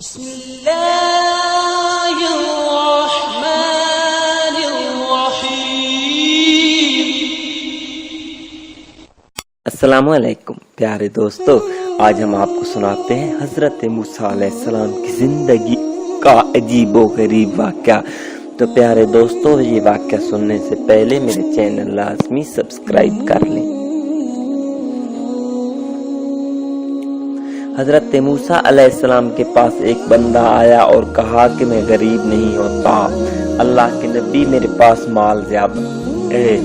بسم اللہ الرحمن الرحیم۔ السلام علیکم پیارے دوستو، آج ہم آپ کو سناتے ہیں حضرت موسیٰ علیہ السلام کی زندگی کا عجیب و غریب واقعہ۔ تو پیارے دوستو، یہ واقعہ سننے سے پہلے میرے چینل لازمی سبسکرائب کر لیں۔ حضرت موسیٰ علیہ السلام کے پاس ایک بندہ آیا اور کہا کہ میں غریب نہیں ہوتا، اللہ کے نبی میرے پاس مال زیادہ ہے،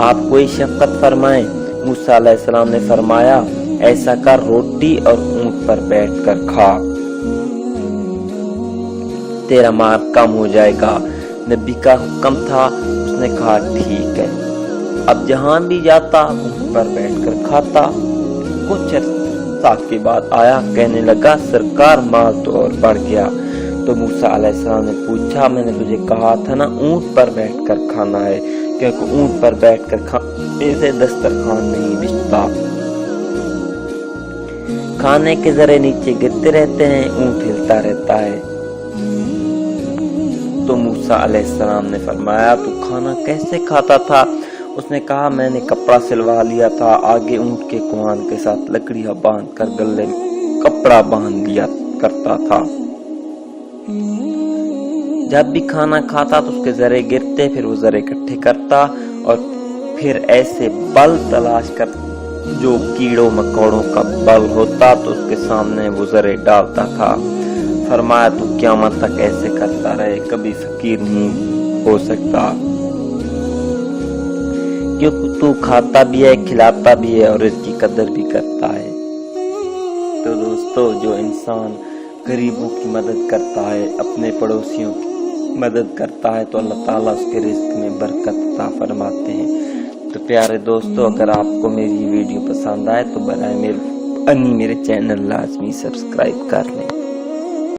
آپ کوئی شفقت فرمائیں۔ موسیٰ علیہ السلام نے فرمایا، ایسا کر، روٹی اور اونٹ پر بیٹھ کر کھا، تیرا مال کم ہو جائے گا۔ نبی کا حکم تھا، اس نے کہا ٹھیک ہے۔ اب جہاں بھی جاتا اونٹ پر بیٹھ کر کھاتا۔ کچھ کے بعد آیا، کہنے لگا سرکار مال تو اور بڑھ گیا۔ تو موسیٰ علیہ السلام نے پوچھا، میں نے تجھے کہا تھا نا اونٹ پر بیٹھ کر کھانا ہے، کیونکہ اونٹ پر بیٹھ کر کھانے سے دسترخوان نہیں بچتا، کھانے کے ذرے نیچے گرتے رہتے ہیں، اونٹ ہلتا رہتا ہے۔ تو موسیٰ علیہ السلام نے فرمایا تو کھانا کیسے کھاتا تھا؟ اس نے کہا میں نے کپڑا سلوا لیا تھا، آگے اونٹ کے کوان کے ساتھ لکڑیاں باندھ کر گلے میں کپڑا باندھ لیا کرتا تھا، جب بھی کھانا کھاتا تو اس کے ذرے گرتے، پھر وہ ذرے اکٹھے کرتا اور پھر ایسے بل تلاش کر جو کیڑوں مکوڑوں کا بل ہوتا تو اس کے سامنے وہ ذرے ڈالتا تھا۔ فرمایا تو قیامت تک ایسے کرتا رہے، کبھی فقیر نہیں ہو سکتا، کیونکہ تو کھاتا بھی ہے، کھلاتا بھی ہے اور اس کی قدر بھی کرتا ہے۔ تو دوستو، جو انسان غریبوں کی مدد کرتا ہے، اپنے پڑوسیوں کی مدد کرتا ہے، تو اللہ تعالیٰ اس کے رزق میں برکت عطا فرماتے ہیں۔ تو پیارے دوستو، اگر آپ کو میری ویڈیو پسند آئے تو برائے مہربانی میرے چینل لازمی سبسکرائب کر لیں۔